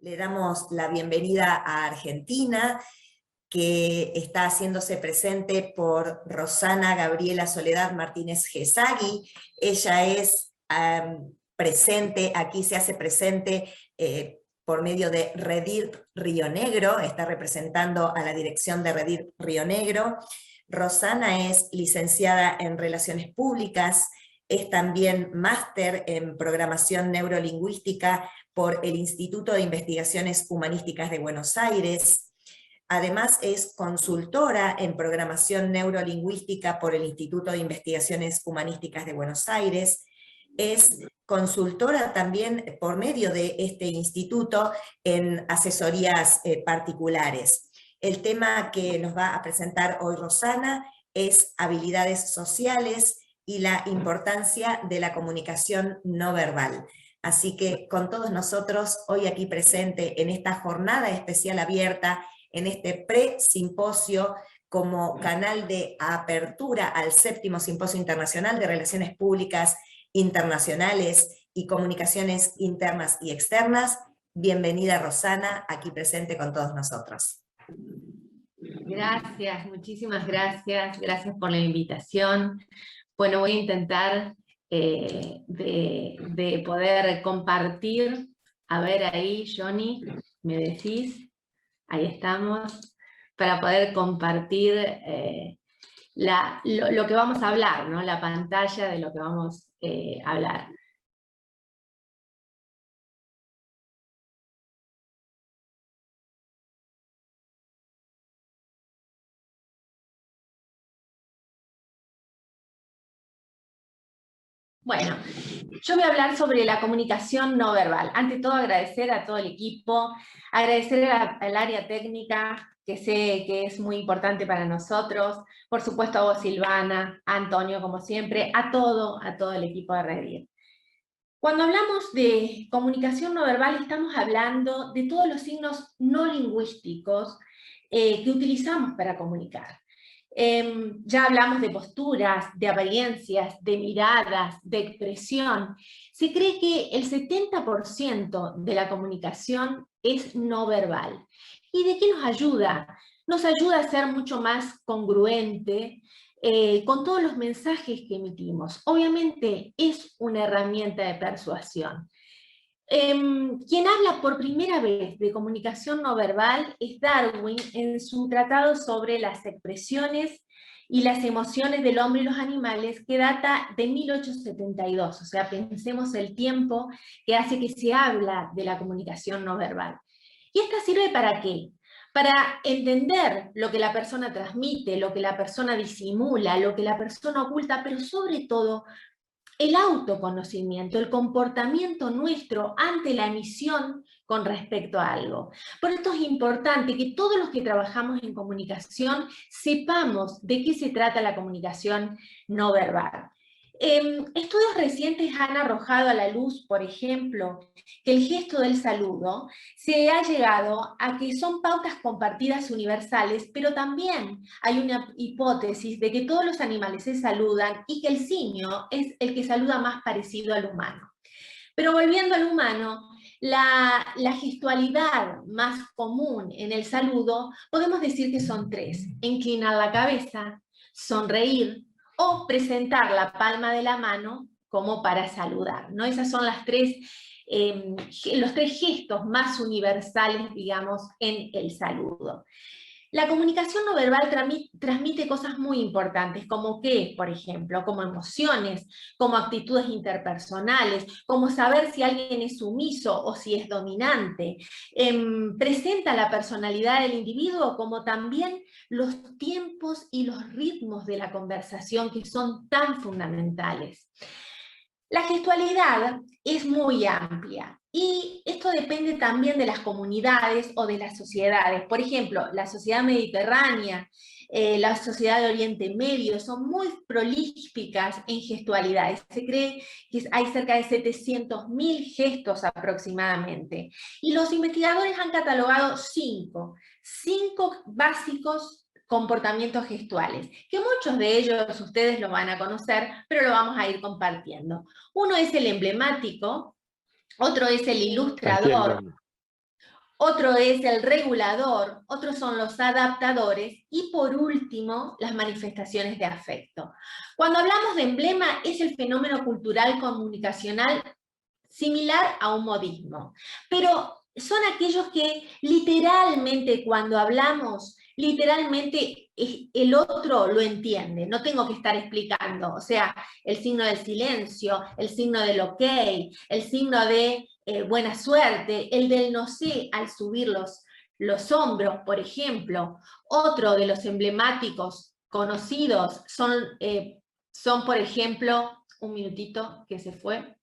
Le damos la bienvenida a Argentina, que está haciéndose presente por Rosana Gabriela Soledad Martínez Gesagui. Ella es presente, aquí se hace presente por medio de Redir Río Negro, está representando a la dirección de Redir Río Negro. Rosana es licenciada en Relaciones Públicas, es también máster en Programación Neurolingüística por el Instituto de Investigaciones Humanísticas de Buenos Aires. Además es consultora en Programación Neurolingüística por el Instituto de Investigaciones Humanísticas de Buenos Aires. Es consultora también por medio de este instituto en asesorías particulares. El tema que nos va a presentar hoy Rosana es habilidades sociales y la importancia de la comunicación no verbal. Así que con todos nosotros, hoy aquí presente en esta jornada especial abierta, en este pre-simposio como canal de apertura al 7º Simposio Internacional de Relaciones Públicas Internacionales y Comunicaciones Internas y Externas. Bienvenida Rosana, aquí presente con todos nosotros. Gracias, muchísimas gracias. Gracias por la invitación. Bueno, voy a intentar de poder compartir. A ver ahí, Johnny, ¿me decís? Ahí estamos. Para poder compartir lo que vamos a hablar, ¿no? La pantalla de lo que vamos a hablar. Bueno, yo voy a hablar sobre la comunicación no verbal. Ante todo, agradecer a todo el equipo, agradecer al área técnica, que sé que es muy importante para nosotros, por supuesto a vos, Silvana, a Antonio, como siempre, a todo el equipo de Redir. Cuando hablamos de comunicación no verbal, estamos hablando de todos los signos no lingüísticos que utilizamos para comunicar. Ya hablamos de posturas, de apariencias, de miradas, de expresión. Se cree que el 70% de la comunicación es no verbal. ¿Y de qué nos ayuda? Nos ayuda a ser mucho más congruente con todos los mensajes que emitimos. Obviamente es una herramienta de persuasión. Quien habla por primera vez de comunicación no verbal es Darwin en su tratado sobre las expresiones y las emociones del hombre y los animales, que data de 1872, o sea, pensemos el tiempo que hace que se habla de la comunicación no verbal. ¿Y esta sirve para qué? Para entender lo que la persona transmite, lo que la persona disimula, lo que la persona oculta, pero sobre todo el autoconocimiento, el comportamiento nuestro ante la emisión con respecto a algo. Por esto es importante que todos los que trabajamos en comunicación sepamos de qué se trata la comunicación no verbal. Estudios recientes han arrojado a la luz, por ejemplo, que el gesto del saludo se ha llegado a que son pautas compartidas universales, pero también hay una hipótesis de que todos los animales se saludan y que el simio es el que saluda más parecido al humano. Pero volviendo al humano, la gestualidad más común en el saludo, podemos decir que son 3: inclinar la cabeza, sonreír o presentar la palma de la mano como para saludar, ¿no? Esas son las los 3 gestos más universales, digamos, en el saludo. La comunicación no verbal transmite cosas muy importantes, como qué, por ejemplo, como emociones, como actitudes interpersonales, como saber si alguien es sumiso o si es dominante. Presenta la personalidad del individuo, como también los tiempos y los ritmos de la conversación, que son tan fundamentales. La gestualidad es muy amplia y esto depende también de las comunidades o de las sociedades. Por ejemplo, la sociedad mediterránea, la sociedad de Oriente Medio son muy prolíficas en gestualidades. Se cree que hay cerca de 700.000 gestos aproximadamente. Y los investigadores han catalogado 5 básicos comportamientos gestuales, que muchos de ellos ustedes lo van a conocer, pero lo vamos a ir compartiendo. Uno es el emblemático, otro es el ilustrador, Otro es el regulador, otros son los adaptadores y por último las manifestaciones de afecto. Cuando hablamos de emblema es el fenómeno cultural comunicacional similar a un modismo, pero son aquellos que literalmente cuando hablamos, literalmente el otro lo entiende, no tengo que estar explicando, o sea, el signo del silencio, el signo del ok, el signo de buena suerte, el del no sé al subir los hombros, por ejemplo. Otro de los emblemáticos conocidos son por ejemplo, un minutito que se fue,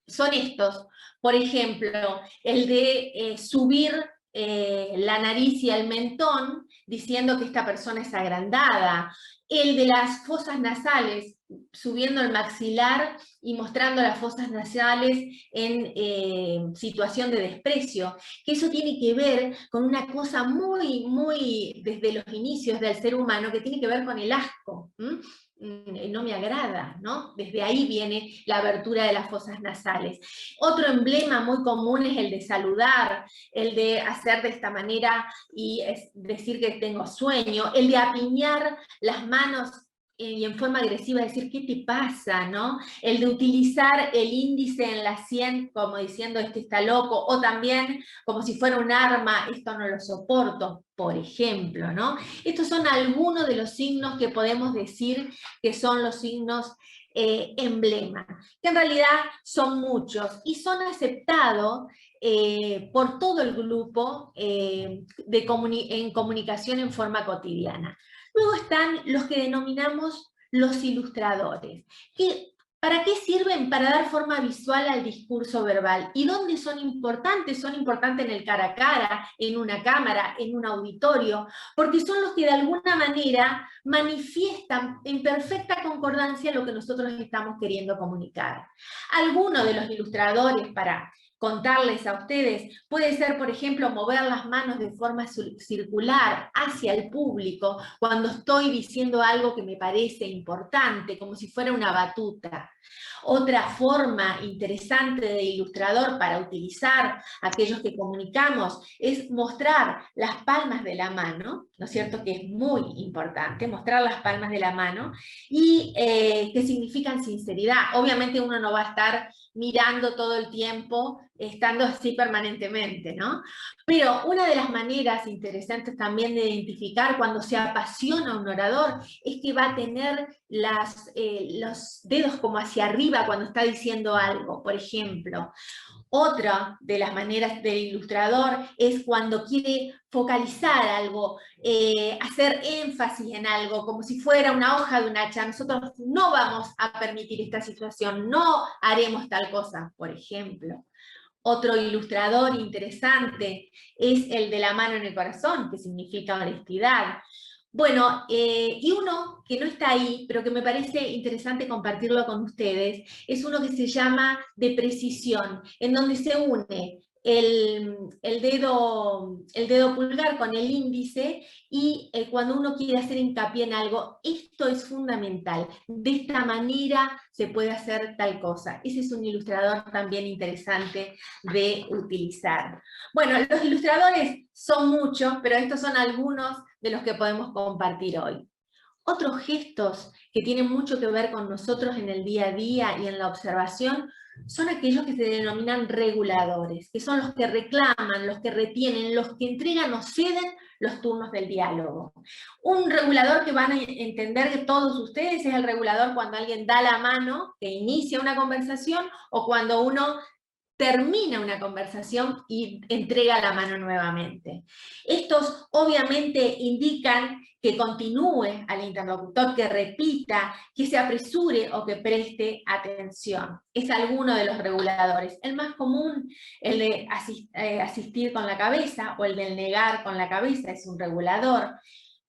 son estos, por ejemplo, el de subir la nariz y el mentón, diciendo que esta persona es agrandada, el de las fosas nasales, subiendo el maxilar y mostrando las fosas nasales en situación de desprecio, que eso tiene que ver con una cosa muy desde los inicios del ser humano, que tiene que ver con el asco. No me agrada, ¿no? Desde ahí viene la abertura de las fosas nasales. Otro emblema muy común es el de saludar, el de hacer de esta manera y decir que tengo sueño, el de apiñar las manos y en forma agresiva decir, ¿qué te pasa? ¿No? El de utilizar el índice en la sien como diciendo, este está loco, o también como si fuera un arma, esto no lo soporto, por ejemplo, ¿no? Estos son algunos de los signos que podemos decir que son los signos emblema, que en realidad son muchos y son aceptados por todo el grupo en comunicación en forma cotidiana. Luego están los que denominamos los ilustradores, que ¿para qué sirven? Para dar forma visual al discurso verbal. ¿Y dónde son importantes? Son importantes en el cara a cara, en una cámara, en un auditorio, porque son los que de alguna manera manifiestan en perfecta concordancia lo que nosotros estamos queriendo comunicar. Algunos de los ilustradores, para contarles a ustedes, puede ser, por ejemplo, mover las manos de forma circular hacia el público cuando estoy diciendo algo que me parece importante, como si fuera una batuta. Otra forma interesante de ilustrador para utilizar aquellos que comunicamos es mostrar las palmas de la mano, ¿no es cierto? Que es muy importante, mostrar las palmas de la mano, y que significan sinceridad. Obviamente uno no va a estar mirando todo el tiempo, estando así permanentemente, ¿no? Pero una de las maneras interesantes también de identificar cuando se apasiona un orador es que va a tener los dedos como hacia arriba cuando está diciendo algo, por ejemplo. Otra de las maneras del ilustrador es cuando quiere focalizar algo, hacer énfasis en algo, como si fuera una hoja de un hacha. Nosotros no vamos a permitir esta situación, no haremos tal cosa, por ejemplo. Otro ilustrador interesante es el de la mano en el corazón, que significa honestidad. Bueno, y uno que no está ahí, pero que me parece interesante compartirlo con ustedes, es uno que se llama de precisión, en donde se une el dedo pulgar con el índice y cuando uno quiere hacer hincapié en algo, esto es fundamental, de esta manera se puede hacer tal cosa. Ese es un ilustrador también interesante de utilizar. Bueno, los ilustradores son muchos, pero estos son algunos de los que podemos compartir hoy. Otros gestos que tienen mucho que ver con nosotros en el día a día y en la observación son aquellos que se denominan reguladores, que son los que reclaman, los que retienen, los que entregan o ceden los turnos del diálogo. Un regulador que van a entender que todos ustedes es el regulador cuando alguien da la mano, que inicia una conversación, o cuando uno termina una conversación y entrega la mano nuevamente. Estos obviamente indican que continúe al interlocutor, que repita, que se apresure o que preste atención. Es alguno de los reguladores. El más común, el de asistir con la cabeza o el del negar con la cabeza, es un regulador.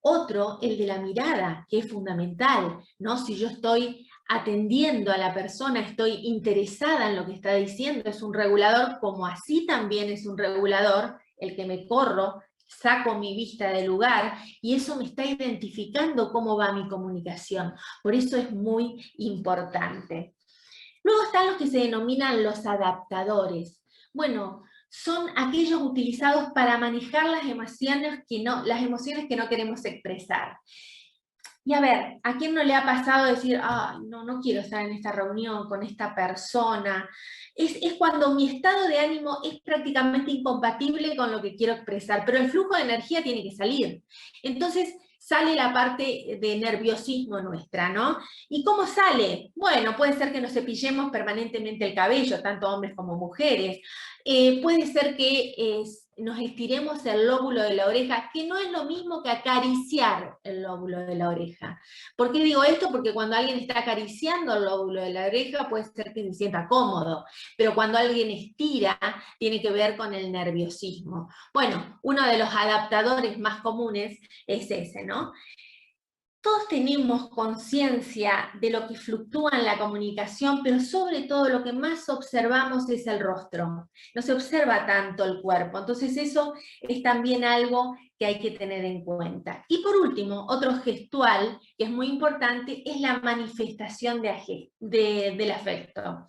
Otro, el de la mirada, que es fundamental, ¿no? Si yo estoy atendiendo a la persona, estoy interesada en lo que está diciendo, es un regulador, como así también es un regulador el que me corro, saco mi vista del lugar, y eso me está identificando cómo va mi comunicación. Por eso es muy importante. Luego están los que se denominan los adaptadores. Bueno, son aquellos utilizados para manejar las emociones que no queremos expresar. Y a ver, ¿a quién no le ha pasado decir, ah, no, no quiero estar en esta reunión con esta persona? Es cuando mi estado de ánimo es prácticamente incompatible con lo que quiero expresar, pero el flujo de energía tiene que salir. Entonces sale la parte de nerviosismo nuestra, ¿no? ¿Y cómo sale? Bueno, puede ser que nos cepillemos permanentemente el cabello, tanto hombres como mujeres. Puede ser que nos estiremos el lóbulo de la oreja, que no es lo mismo que acariciar el lóbulo de la oreja. ¿Por qué digo esto? Porque cuando alguien está acariciando el lóbulo de la oreja puede ser que se sienta cómodo, pero cuando alguien estira tiene que ver con el nerviosismo. Bueno, uno de los adaptadores más comunes es ese, ¿no? Todos tenemos conciencia de lo que fluctúa en la comunicación, pero sobre todo lo que más observamos es el rostro. No se observa tanto el cuerpo, entonces eso es también algo que hay que tener en cuenta. Y por último, otro gestual que es muy importante es la manifestación del afecto.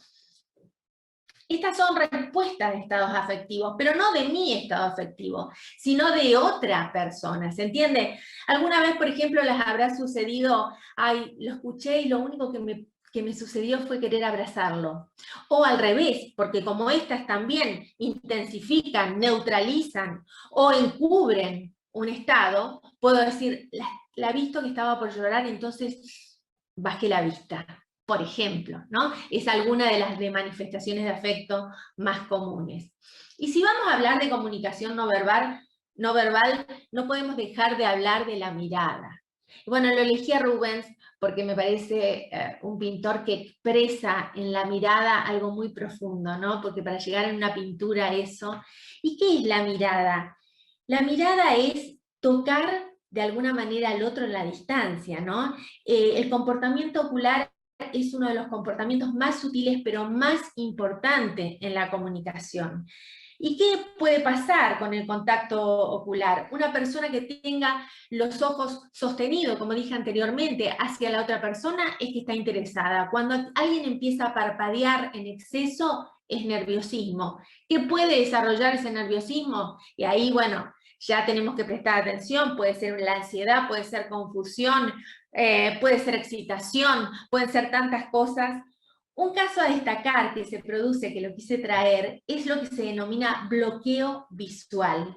Estas son respuestas de estados afectivos, pero no de mi estado afectivo, sino de otra persona, ¿se entiende? Alguna vez, por ejemplo, les habrá sucedido, ay, lo escuché y lo único que me sucedió fue querer abrazarlo. O al revés, porque como estas también intensifican, neutralizan o encubren un estado, puedo decir, la visto que estaba por llorar, entonces bajé la vista. Por ejemplo, ¿no? Es alguna de las manifestaciones de afecto más comunes. Y si vamos a hablar de comunicación no verbal, no podemos dejar de hablar de la mirada. Bueno, lo elegí a Rubens porque me parece un pintor que expresa en la mirada algo muy profundo, ¿no? Porque para llegar a una pintura eso... ¿Y qué es la mirada? La mirada es tocar de alguna manera al otro en la distancia, ¿no? El comportamiento ocular es uno de los comportamientos más sutiles, pero más importante en la comunicación. ¿Y qué puede pasar con el contacto ocular? Una persona que tenga los ojos sostenidos, como dije anteriormente, hacia la otra persona, es que está interesada. Cuando alguien empieza a parpadear en exceso, es nerviosismo. ¿Qué puede desarrollar ese nerviosismo? Y ahí, bueno, ya tenemos que prestar atención, puede ser la ansiedad, puede ser confusión, puede ser excitación, pueden ser tantas cosas. Un caso a destacar que se produce, que lo quise traer, es lo que se denomina bloqueo visual.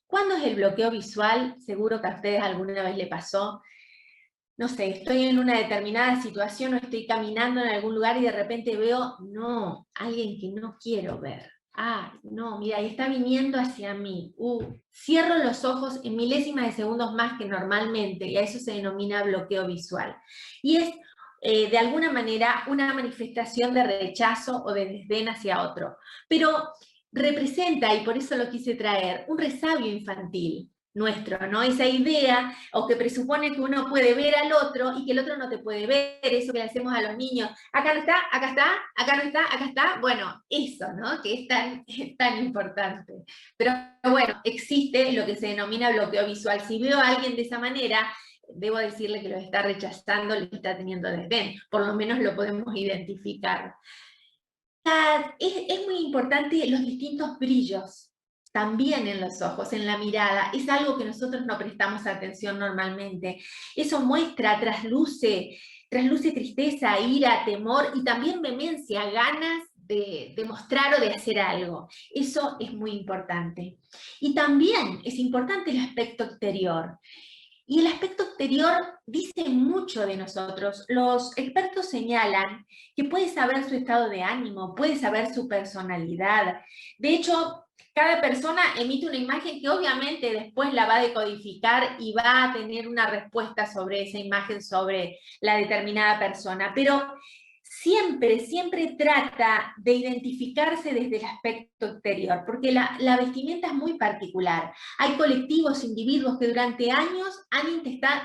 ¿Cuándo es el bloqueo visual? Seguro que a ustedes alguna vez le pasó. No sé, estoy en una determinada situación o estoy caminando en algún lugar y de repente veo, no, alguien que no quiero ver. Ah, no, mira, y está viniendo hacia mí. Cierro los ojos en milésimas de segundos más que normalmente, y a eso se denomina bloqueo visual. Y es, de alguna manera, una manifestación de rechazo o de desdén hacia otro. Pero representa, y por eso lo quise traer, un resabio infantil nuestro, ¿no? Esa idea, o que presupone que uno puede ver al otro y que el otro no te puede ver, eso que le hacemos a los niños, acá no está, acá está, acá no está, acá está, bueno, eso, ¿no? Que es tan importante. Pero bueno, existe lo que se denomina bloqueo visual. Si veo a alguien de esa manera, debo decirle que lo está rechazando, le está teniendo desdén, por lo menos lo podemos identificar. Es muy importante los distintos brillos también en los ojos, en la mirada, es algo que nosotros no prestamos atención normalmente. Eso muestra, trasluce tristeza, ira, temor y también vehemencia, ganas de mostrar o de hacer algo. Eso es muy importante. Y también es importante el aspecto exterior. Y el aspecto exterior dice mucho de nosotros. Los expertos señalan que puede saber su estado de ánimo, puede saber su personalidad. De hecho, cada persona emite una imagen que obviamente después la va a decodificar y va a tener una respuesta sobre esa imagen, sobre la determinada persona. Pero siempre trata de identificarse desde el aspecto exterior, porque la vestimenta es muy particular. Hay colectivos, individuos que durante años han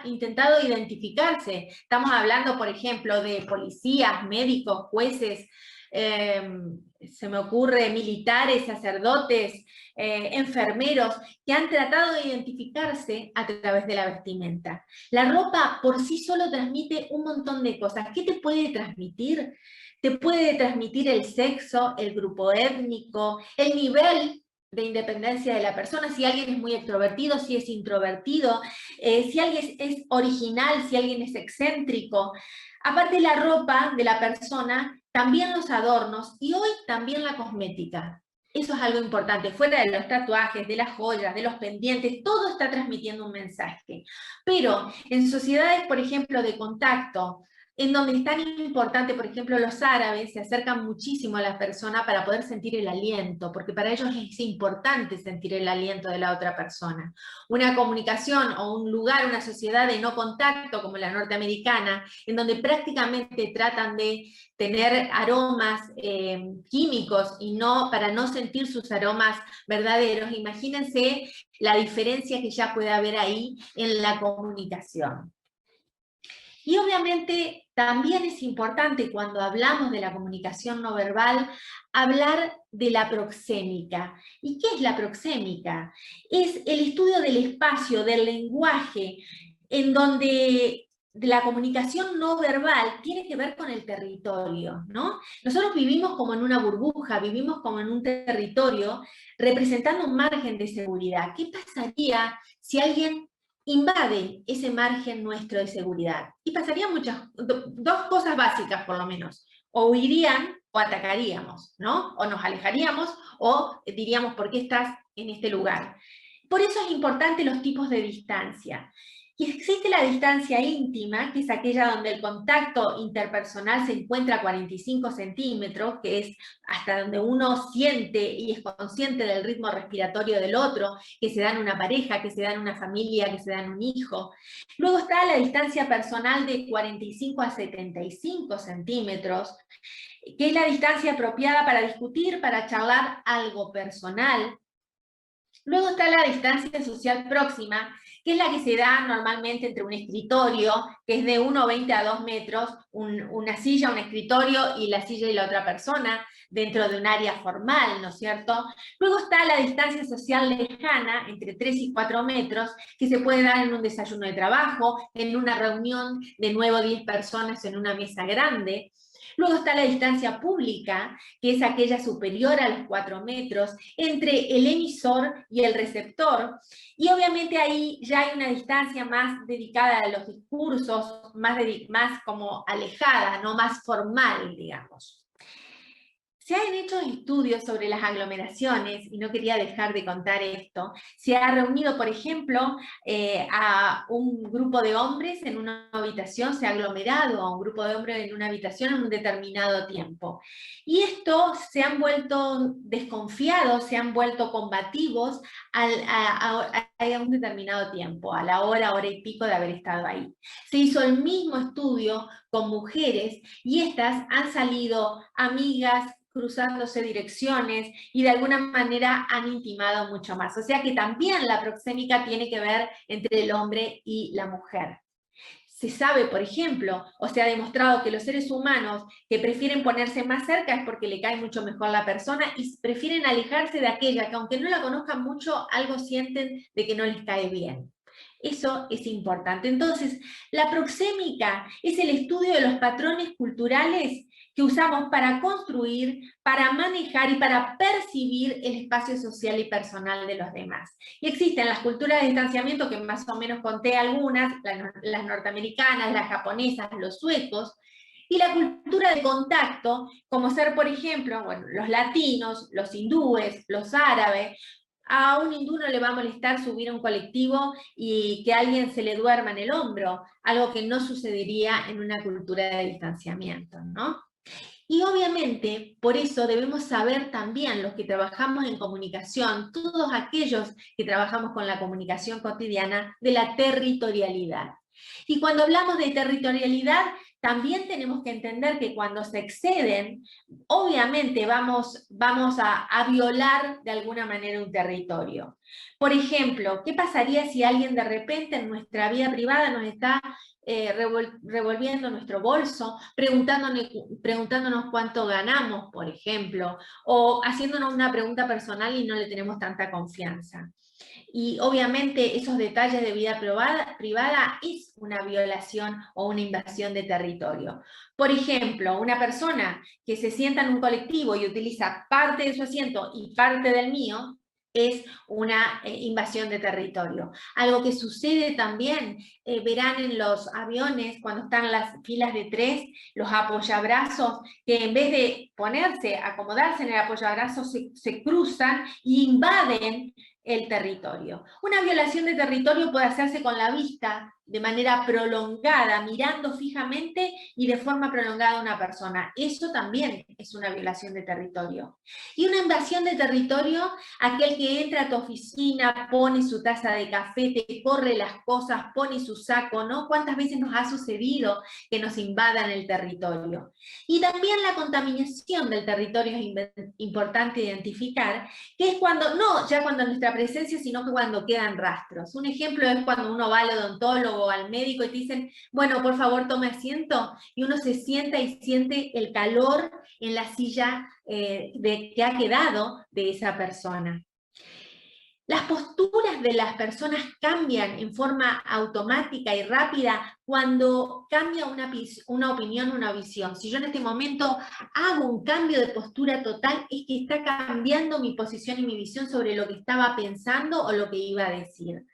intentado identificarse. Estamos hablando, por ejemplo, de policías, médicos, jueces, se me ocurre militares, sacerdotes, enfermeros, que han tratado de identificarse a través de la vestimenta. La ropa por sí solo transmite un montón de cosas. ¿Qué te puede transmitir? Te puede transmitir el sexo, el grupo étnico, el nivel de independencia de la persona, si alguien es muy extrovertido, si es introvertido, si alguien es original, si alguien es excéntrico. Aparte la ropa de la persona, también los adornos y hoy también la cosmética. Eso es algo importante, fuera de los tatuajes, de las joyas, de los pendientes, todo está transmitiendo un mensaje. Pero en sociedades, por ejemplo, de contacto, en donde es tan importante, por ejemplo, los árabes se acercan muchísimo a la persona para poder sentir el aliento, porque para ellos es importante sentir el aliento de la otra persona. Una comunicación o un lugar, una sociedad de no contacto como la norteamericana, en donde prácticamente tratan de tener aromas químicos y no, para no sentir sus aromas verdaderos, imagínense la diferencia que ya puede haber ahí en la comunicación. Y obviamente también es importante cuando hablamos de la comunicación no verbal, hablar de la proxémica. ¿Y qué es la proxémica? Es el estudio del espacio, del lenguaje, en donde la comunicación no verbal tiene que ver con el territorio, ¿no? Nosotros vivimos como en una burbuja, vivimos como en un territorio representando un margen de seguridad. ¿Qué pasaría si alguien invade ese margen nuestro de seguridad? Y pasarían dos cosas básicas por lo menos. O huirían o atacaríamos, ¿no? O nos alejaríamos o diríamos, ¿por qué estás en este lugar? Por eso es importante los tipos de distancia. Y existe la distancia íntima, que es aquella donde el contacto interpersonal se encuentra a 45 centímetros, que es hasta donde uno siente y es consciente del ritmo respiratorio del otro, que se da en una pareja, que se da en una familia, que se da en un hijo. Luego está la distancia personal de 45 a 75 centímetros, que es la distancia apropiada para discutir, para charlar algo personal. Luego está la distancia social próxima, que es la que se da normalmente entre un escritorio, que es de 1,20 a 2 metros, una silla, un escritorio y la silla y la otra persona, dentro de un área formal, ¿no es cierto? Luego está la distancia social lejana, entre 3 y 4 metros, que se puede dar en un desayuno de trabajo, en una reunión de 9 o 10 personas en una mesa grande. Luego está la distancia pública, que es aquella superior a los 4 metros, entre el emisor y el receptor. Y obviamente ahí ya hay una distancia más dedicada a los discursos, más como alejada, no más formal, digamos. Se han hecho estudios sobre las aglomeraciones, y no quería dejar de contar esto. Se ha reunido, por ejemplo, a un grupo de hombres en una habitación, se ha aglomerado a un grupo de hombres en una habitación en un determinado tiempo. Y estos se han vuelto desconfiados, se han vuelto combativos a un determinado tiempo, a la hora y pico de haber estado ahí. Se hizo el mismo estudio con mujeres y estas han salido amigas, cruzándose direcciones y de alguna manera han intimado mucho más. O sea que también la proxémica tiene que ver entre el hombre y la mujer. Se sabe, por ejemplo, o se ha demostrado que los seres humanos que prefieren ponerse más cerca es porque le cae mucho mejor la persona y prefieren alejarse de aquella que aunque no la conozcan mucho, algo sienten de que no les cae bien. Eso es importante. Entonces, la proxémica es el estudio de los patrones culturales que usamos para construir, para manejar y para percibir el espacio social y personal de los demás. Y existen las culturas de distanciamiento, que más o menos conté algunas, las norteamericanas, las japonesas, los suecos, y la cultura de contacto, como ser, por ejemplo, bueno, los latinos, los hindúes, los árabes. A un hindú no le va a molestar subir a un colectivo y que alguien se le duerma en el hombro, algo que no sucedería en una cultura de distanciamiento, ¿no? Y obviamente, por eso debemos saber también, los que trabajamos en comunicación, todos aquellos que trabajamos con la comunicación cotidiana, de la territorialidad. Y cuando hablamos de territorialidad, también tenemos que entender que cuando se exceden, obviamente vamos a violar de alguna manera un territorio. Por ejemplo, ¿qué pasaría si alguien de repente en nuestra vida privada nos está revolviendo nuestro bolso, preguntándonos cuánto ganamos, por ejemplo, o haciéndonos una pregunta personal y no le tenemos tanta confianza? Y obviamente esos detalles de vida privada es una violación o una invasión de territorio. Por ejemplo, una persona que se sienta en un colectivo y utiliza parte de su asiento y parte del mío, es una invasión de territorio. Algo que sucede también, verán en los aviones, cuando están las filas de 3, los apoyabrazos, que en vez de ponerse, acomodarse en el apoyabrazo, se cruzan y invaden el territorio. Una violación de territorio puede hacerse con la vista, de manera prolongada, mirando fijamente y de forma prolongada a una persona. Eso también es una violación de territorio. Y una invasión de territorio, aquel que entra a tu oficina, pone su taza de café, te corre las cosas, pone su saco, ¿no? ¿Cuántas veces nos ha sucedido que nos invadan el territorio? Y también la contaminación del territorio es importante identificar, que es cuando, no ya cuando nuestra presencia, sino que cuando quedan rastros. Un ejemplo es cuando uno va al odontólogo o al médico y te dicen, bueno, por favor tome asiento, y uno se sienta y siente el calor en la silla que ha quedado de esa persona. Las posturas de las personas cambian en forma automática y rápida cuando cambia una opinión, una visión. Si yo en este momento hago un cambio de postura total, es que está cambiando mi posición y mi visión sobre lo que estaba pensando o lo que iba a decir.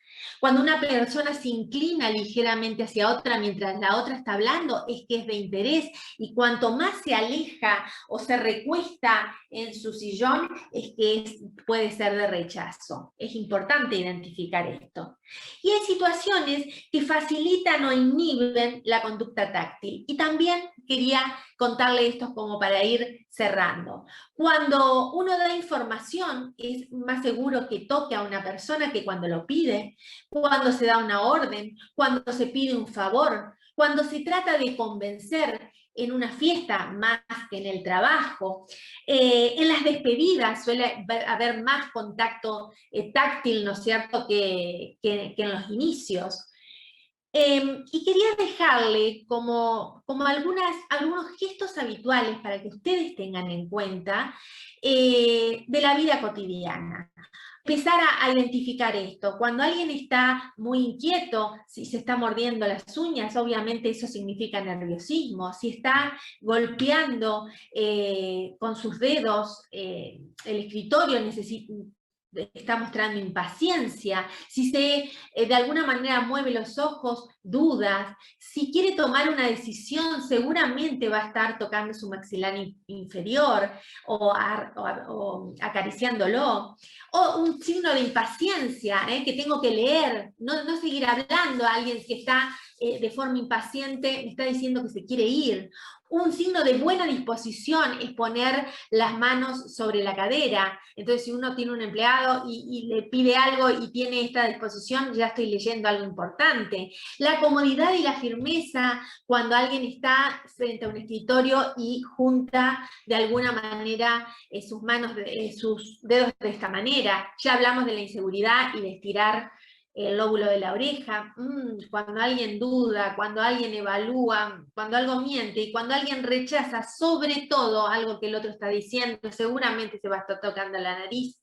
Cuando una persona se inclina ligeramente hacia otra mientras la otra está hablando, es que es de interés, y cuanto más se aleja o se recuesta en su sillón, es que puede ser de rechazo. Es importante identificar esto. Y hay situaciones que facilitan o inhiben la conducta táctil. Y también quería contarle esto como para ir cerrando. Cuando uno da información, es más seguro que toque a una persona que cuando lo pide, cuando se da una orden, cuando se pide un favor, cuando se trata de convencer en una fiesta más que en el trabajo. En las despedidas suele haber más contacto táctil, ¿no es cierto?, que en los inicios. Y quería dejarle como algunos gestos habituales para que ustedes tengan en cuenta de la vida cotidiana. Empezar a identificar esto. Cuando alguien está muy inquieto, si se está mordiendo las uñas, obviamente eso significa nerviosismo. Si está golpeando con sus dedos el escritorio, está mostrando impaciencia. Si de alguna manera mueve los ojos, dudas. Si quiere tomar una decisión, seguramente va a estar tocando su maxilar inferior o acariciándolo. O un signo de impaciencia, que tengo que leer, no seguir hablando a alguien que está de forma impaciente, me está diciendo que se quiere ir. Un signo de buena disposición es poner las manos sobre la cadera. Entonces, si uno tiene un empleado y le pide algo y tiene esta disposición, ya estoy leyendo algo importante. La comodidad y la firmeza cuando alguien está frente a un escritorio y junta de alguna manera sus manos, sus dedos de esta manera. Ya hablamos de la inseguridad y de estirar el lóbulo de la oreja. Cuando alguien duda, cuando alguien evalúa, cuando algo miente y cuando alguien rechaza sobre todo algo que el otro está diciendo, seguramente se va a estar tocando la nariz.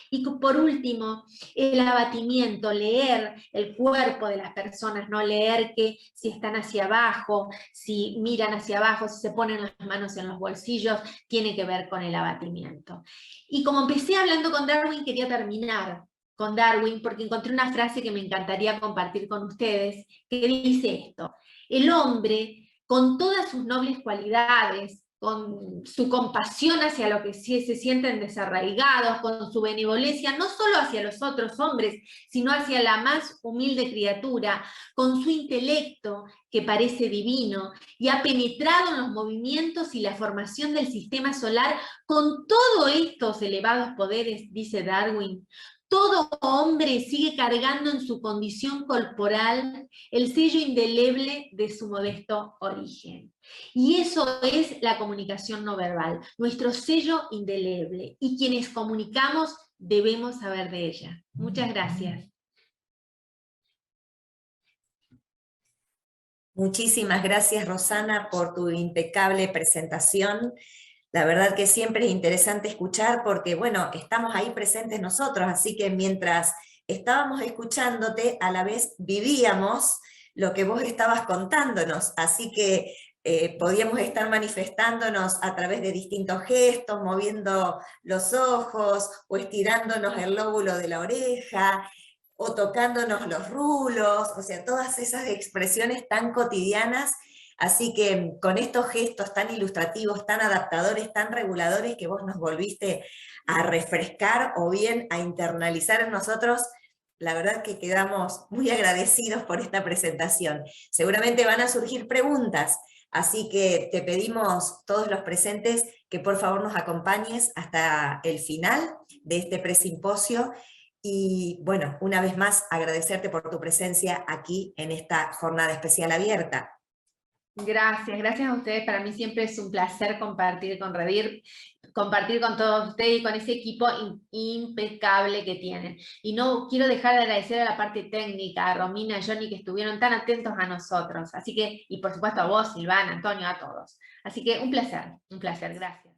Y por último, el abatimiento, leer el cuerpo de las personas, no leer que si están hacia abajo, si miran hacia abajo, si se ponen las manos en los bolsillos, tiene que ver con el abatimiento. Y como empecé hablando con Darwin, quería terminar con Darwin, porque encontré una frase que me encantaría compartir con ustedes, que dice esto: el hombre, con todas sus nobles cualidades, con su compasión hacia los que se sienten desarraigados, con su benevolencia, no solo hacia los otros hombres, sino hacia la más humilde criatura, con su intelecto que parece divino, y ha penetrado en los movimientos y la formación del sistema solar, con todos estos elevados poderes, dice Darwin, todo hombre sigue cargando en su condición corporal el sello indeleble de su modesto origen. Y eso es la comunicación no verbal, nuestro sello indeleble. Y quienes comunicamos debemos saber de ella. Muchas gracias. Muchísimas gracias, Rosana, por tu impecable presentación. La verdad que siempre es interesante escuchar porque, bueno, estamos ahí presentes nosotros, así que mientras estábamos escuchándote, a la vez vivíamos lo que vos estabas contándonos, así que podíamos estar manifestándonos a través de distintos gestos, moviendo los ojos, o estirándonos el lóbulo de la oreja, o tocándonos los rulos, o sea, todas esas expresiones tan cotidianas. Así que con estos gestos tan ilustrativos, tan adaptadores, tan reguladores, que vos nos volviste a refrescar o bien a internalizar en nosotros, la verdad que quedamos muy agradecidos por esta presentación. Seguramente van a surgir preguntas, así que te pedimos, todos los presentes, que por favor nos acompañes hasta el final de este presimposio. Y bueno, una vez más agradecerte por tu presencia aquí en esta jornada especial abierta. Gracias a ustedes. Para mí siempre es un placer compartir con Redir, compartir con todos ustedes y con ese equipo impecable que tienen. Y no quiero dejar de agradecer a la parte técnica, a Romina, a Johnny, que estuvieron tan atentos a nosotros. Así que, y por supuesto a vos, Silvana, Antonio, a todos. Así que un placer, gracias.